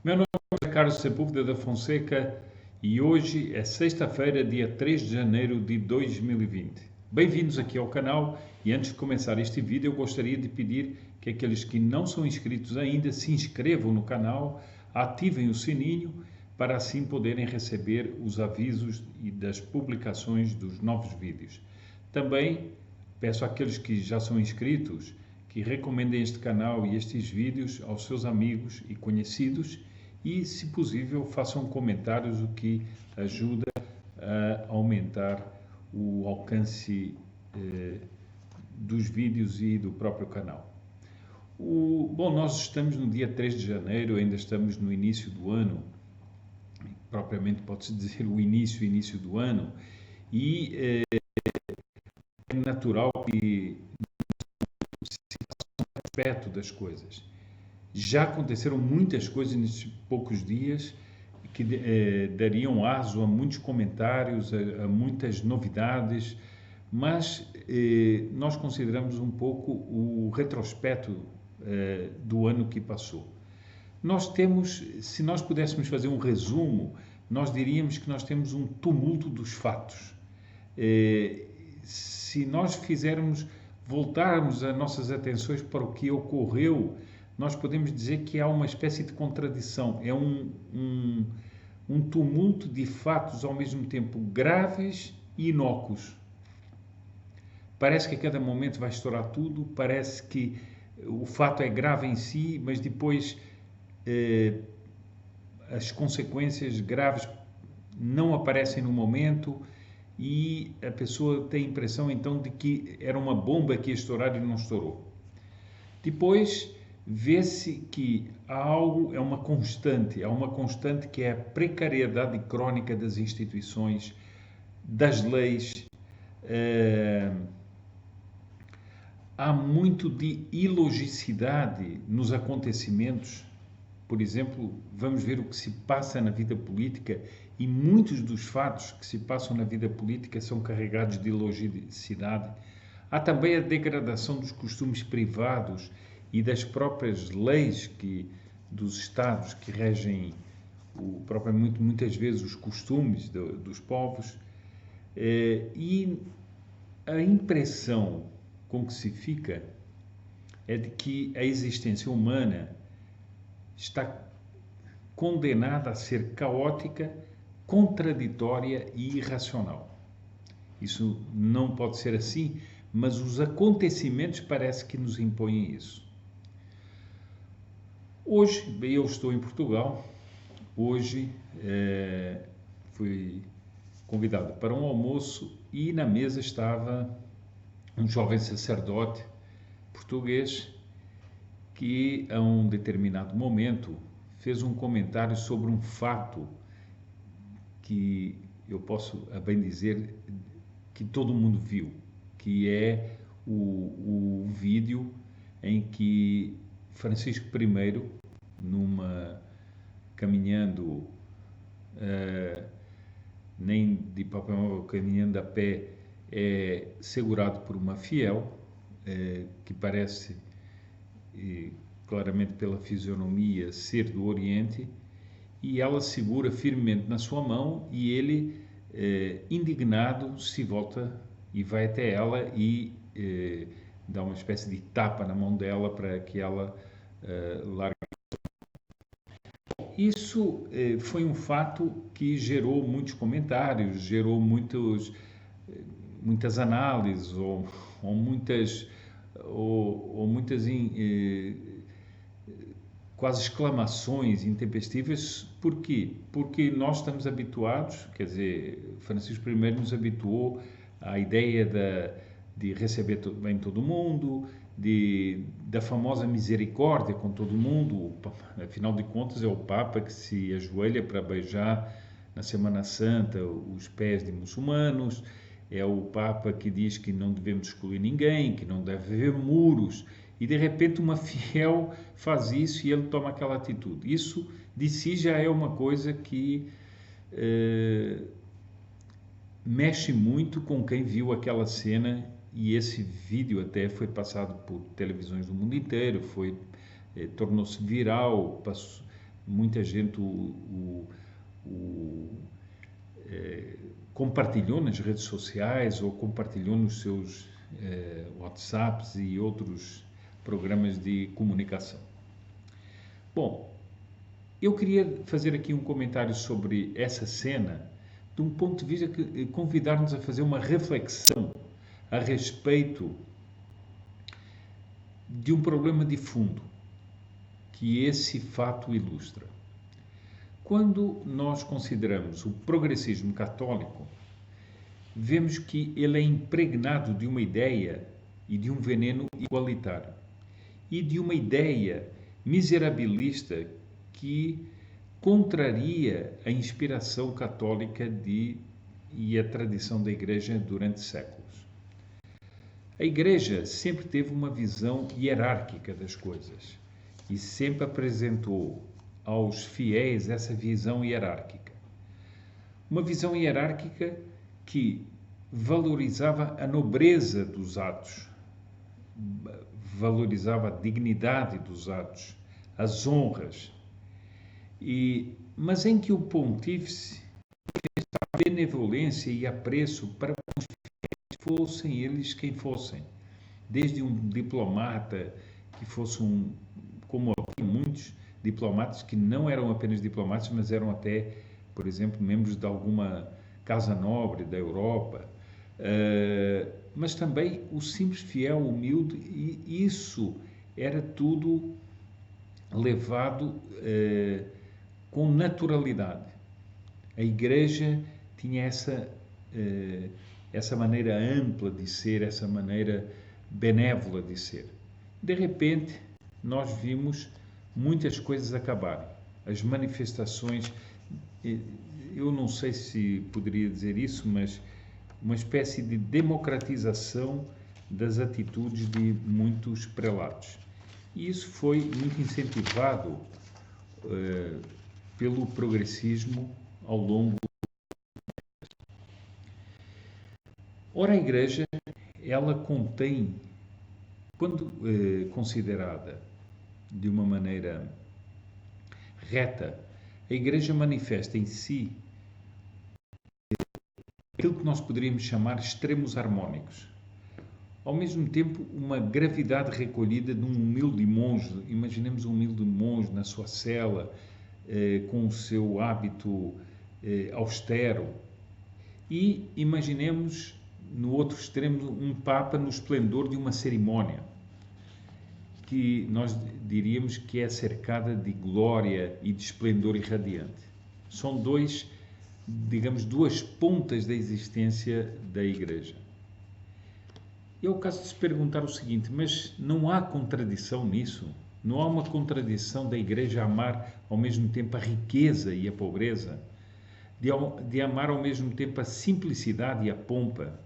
Meu nome é Carlos Sepúlveda da Fonseca e hoje é sexta-feira, dia 3 de janeiro de 2020. Bem-vindos aqui ao canal e antes de começar este vídeo eu gostaria de pedir que aqueles que não são inscritos ainda se inscrevam no canal, ativem o sininho para assim poderem receber os avisos e das publicações dos novos vídeos. Também peço àqueles que já são inscritos que recomendem este canal e estes vídeos aos seus amigos e conhecidos e, se possível, façam comentários, o que ajuda a aumentar o alcance dos vídeos e do próprio canal. Bom, nós estamos no dia 3 de janeiro, ainda estamos no início do ano, propriamente pode-se dizer o início do ano, e é natural que se faça um aspecto das coisas. Já aconteceram muitas coisas nesses poucos dias que dariam aso a muitos comentários, a muitas novidades, mas nós consideramos um pouco o retrospecto do ano que passou. Nós temos, se nós pudéssemos fazer um resumo, nós diríamos que nós temos um tumulto dos fatos. Se nós voltarmos as nossas atenções para o que ocorreu, nós podemos dizer que há uma espécie de contradição, é um tumulto de fatos ao mesmo tempo graves e inócuos. Parece que a cada momento vai estourar tudo, parece que o fato é grave em si, mas depois as consequências graves não aparecem no momento e a pessoa tem a impressão então de que era uma bomba que ia estourar e não estourou. Depois vê-se que há uma constante que é a precariedade crónica das instituições, das leis. Há muito de ilogicidade nos acontecimentos. Por exemplo, vamos ver o que se passa na vida política e muitos dos fatos que se passam na vida política são carregados de ilogicidade. Há também a degradação dos costumes privados e das próprias leis dos Estados que regem propriamente muitas vezes os costumes dos povos. E a impressão com que se fica é de que a existência humana está condenada a ser caótica, contraditória e irracional. Isso não pode ser assim, mas os acontecimentos parece que nos impõem isso. Hoje, eu estou em Portugal, hoje fui convidado para um almoço e na mesa estava um jovem sacerdote português que a um determinado momento fez um comentário sobre um fato que eu posso bem dizer que todo mundo viu, que é o vídeo em que Francisco I, caminhando, nem de papel, caminhando a pé, é segurado por uma fiel, que parece, claramente pela fisionomia, ser do Oriente, e ela segura firmemente na sua mão e ele, indignado, se volta e vai até ela e dá uma espécie de tapa na mão dela para que ela largue. Isso foi um fato que gerou muitos comentários, gerou muitas análises ou muitas quase exclamações intempestivas. Por quê? Porque nós estamos habituados, quer dizer, Francisco I nos habituou à ideia de receber bem todo mundo, da famosa misericórdia com todo mundo. Afinal de contas, é o Papa que se ajoelha para beijar na Semana Santa os pés de muçulmanos, é o Papa que diz que não devemos excluir ninguém, que não deve haver muros, e de repente uma fiel faz isso e ele toma aquela atitude. Isso de si já é uma coisa que mexe muito com quem viu aquela cena, e esse vídeo até foi passado por televisões do mundo inteiro, tornou-se viral, muita gente compartilhou nas redes sociais ou compartilhou nos seus WhatsApps e outros programas de comunicação. Bom, eu queria fazer aqui um comentário sobre essa cena, de um ponto de vista que convidar-nos a fazer uma reflexão a respeito de um problema de fundo que esse fato ilustra. Quando nós consideramos o progressismo católico, vemos que ele é impregnado de uma ideia e de um veneno igualitário e de uma ideia miserabilista que contraria a inspiração católica e a tradição da Igreja durante séculos. A Igreja sempre teve uma visão hierárquica das coisas e sempre apresentou aos fiéis essa visão hierárquica. Uma visão hierárquica que valorizava a nobreza dos atos, valorizava a dignidade dos atos, as honras, mas em que o pontífice manifestava benevolência e apreço para os fiéis, fossem eles quem fossem, desde um diplomata que fosse como havia muitos diplomatas que não eram apenas diplomatas, mas eram até, por exemplo, membros de alguma casa nobre da Europa, mas também o simples fiel, humilde, e isso era tudo levado com naturalidade. A Igreja tinha essa maneira ampla de ser, essa maneira benévola de ser. De repente, nós vimos muitas coisas acabarem. As manifestações, eu não sei se poderia dizer isso, mas uma espécie de democratização das atitudes de muitos prelados. E isso foi muito incentivado pelo progressismo ao longo. Ora, a Igreja, ela contém, quando considerada de uma maneira reta, a Igreja manifesta em si aquilo que nós poderíamos chamar extremos harmônicos. Ao mesmo tempo, uma gravidade recolhida de um humilde monge. Imaginemos um humilde monge na sua cela, com o seu hábito austero. E imaginemos, no outro extremo, um Papa no esplendor de uma cerimónia, que nós diríamos que é cercada de glória e de esplendor irradiante. São duas pontas da existência da Igreja. É o caso de se perguntar o seguinte: mas não há contradição nisso? Não há uma contradição da Igreja amar ao mesmo tempo a riqueza e a pobreza? De amar ao mesmo tempo a simplicidade e a pompa?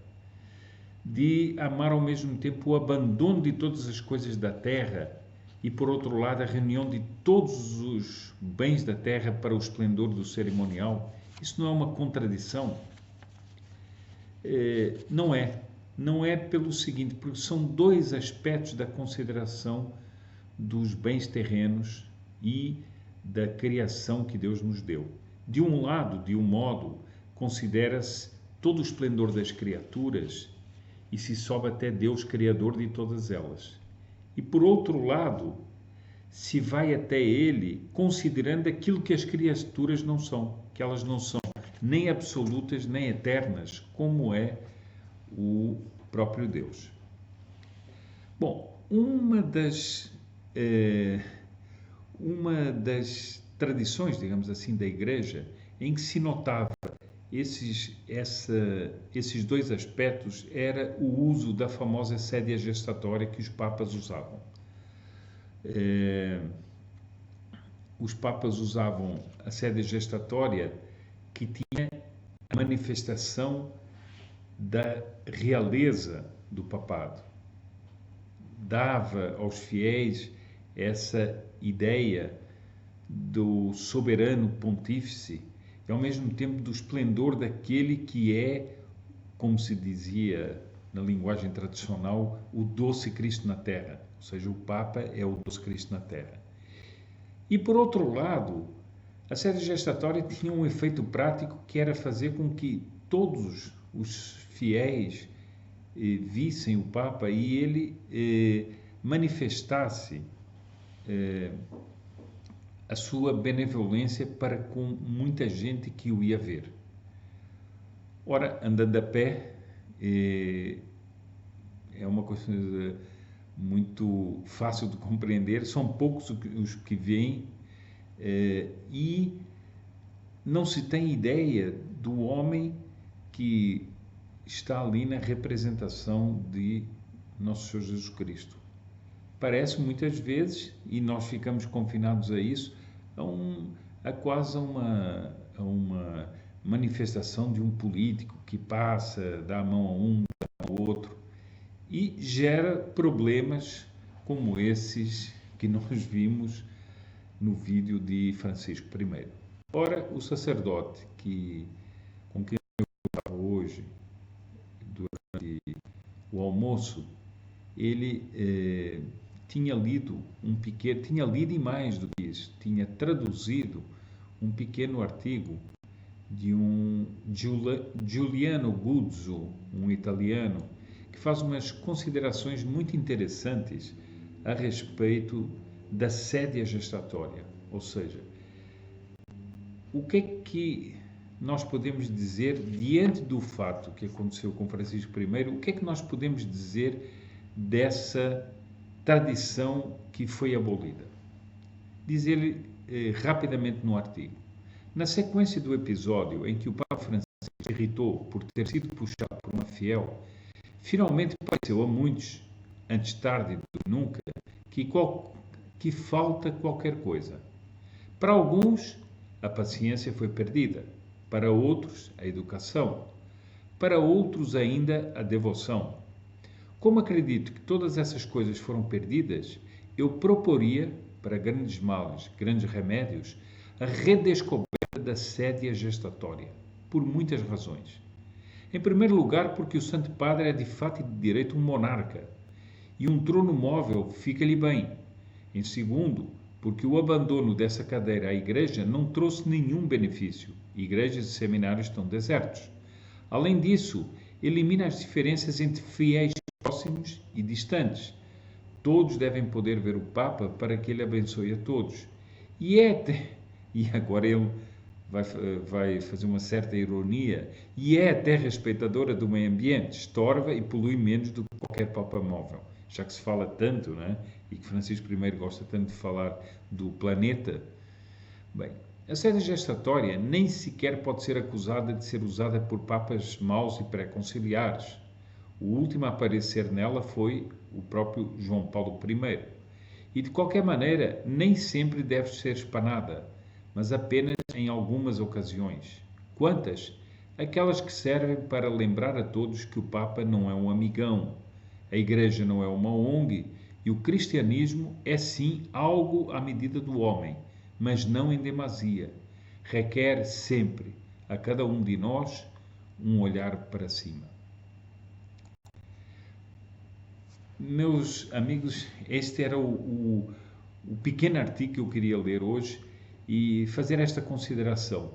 De amar ao mesmo tempo o abandono de todas as coisas da terra e, por outro lado, a reunião de todos os bens da terra para o esplendor do cerimonial? Isso não é uma contradição? Não é. Não é pelo seguinte, porque são dois aspectos da consideração dos bens terrenos e da criação que Deus nos deu. De um lado, de um modo, considera-se todo o esplendor das criaturas e se sobe até Deus, Criador de todas elas. E por outro lado, se vai até Ele considerando aquilo que as criaturas não são, que elas não são nem absolutas nem eternas, como é o próprio Deus. Bom, uma das tradições, digamos assim, da Igreja, em que se notava esses dois aspectos, era o uso da famosa sédia gestatória que os papas usavam. Os papas usavam a sédia gestatória, que tinha a manifestação da realeza do papado. Dava aos fiéis essa ideia do soberano pontífice e ao mesmo tempo do esplendor daquele que é, como se dizia na linguagem tradicional, o doce Cristo na Terra. Ou seja, o Papa é o doce Cristo na Terra. E por outro lado, a sede gestatória tinha um efeito prático que era fazer com que todos os fiéis vissem o Papa e ele manifestasse a sua benevolência para com muita gente que o ia ver. Ora, andando a pé, é uma coisa muito fácil de compreender, são poucos os que veem e não se tem ideia do homem que está ali na representação de Nosso Senhor Jesus Cristo. Parece muitas vezes, e nós ficamos confinados a isso, a quase uma manifestação de um político que passa, dá a mão a um, dá ao outro, e gera problemas como esses que nós vimos no vídeo de Francisco I. Ora, o sacerdote com quem eu estava hoje, durante o almoço, ele tinha lido e mais do que isso, tinha traduzido um pequeno artigo de um Giuliano Guzzo, um italiano, que faz umas considerações muito interessantes a respeito da sédia gestatória. Ou seja, o que é que nós podemos dizer diante do fato que aconteceu com Francisco I? O que é que nós podemos dizer dessa tradição que foi abolida? Diz ele rapidamente no artigo: na sequência do episódio em que o Papa Francisco se irritou por ter sido puxado por uma fiel, finalmente pareceu a muitos, antes tarde do que nunca, que falta qualquer coisa. Para alguns, a paciência foi perdida, para outros, a educação, para outros ainda, a devoção. Como acredito que todas essas coisas foram perdidas, eu proporia, para grandes males, grandes remédios, a redescoberta da sédia gestatória, por muitas razões. Em primeiro lugar, porque o Santo Padre é de fato e de direito um monarca, e um trono móvel fica-lhe bem. Em segundo, porque o abandono dessa cadeira à Igreja não trouxe nenhum benefício. Igrejas e seminários estão desertos. Além disso, elimina as diferenças entre fiéis próximos e distantes. Todos devem poder ver o Papa para que ele abençoe a todos. E agora ele vai fazer uma certa ironia, e é até respeitadora do meio ambiente, estorva e polui menos do que qualquer Papa móvel. Já que se fala tanto, né? E que Francisco I gosta tanto de falar do planeta. Bem, a sede gestatória nem sequer pode ser acusada de ser usada por papas maus e pré-conciliares. O último a aparecer nela foi o próprio João Paulo I. E de qualquer maneira, nem sempre deve ser espanada, mas apenas em algumas ocasiões. Quantas? Aquelas que servem para lembrar a todos que o Papa não é um amigão, a Igreja não é uma ONG e o cristianismo é sim algo à medida do homem, mas não em demasia. Requer sempre, a cada um de nós, um olhar para cima. Meus amigos, este era o pequeno artigo que eu queria ler hoje e fazer esta consideração.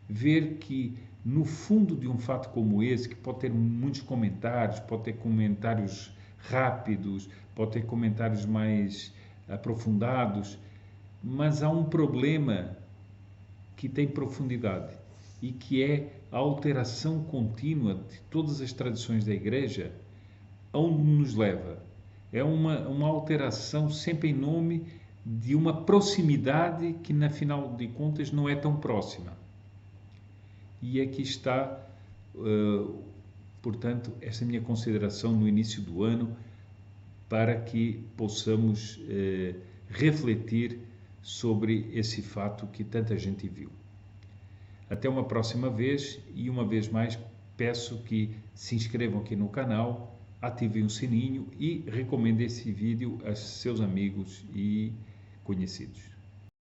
Ver que, no fundo de um fato como esse, que pode ter muitos comentários, pode ter comentários rápidos, pode ter comentários mais aprofundados, mas há um problema que tem profundidade e que é a alteração contínua de todas as tradições da Igreja. Aonde nos leva? É uma alteração sempre em nome de uma proximidade que, na final de contas, não é tão próxima. E aqui está, portanto, esta minha consideração no início do ano para que possamos refletir sobre esse fato que tanta gente viu. Até uma próxima vez e uma vez mais peço que se inscrevam aqui no canal, ativem o sininho e recomendem esse vídeo a seus amigos e conhecidos.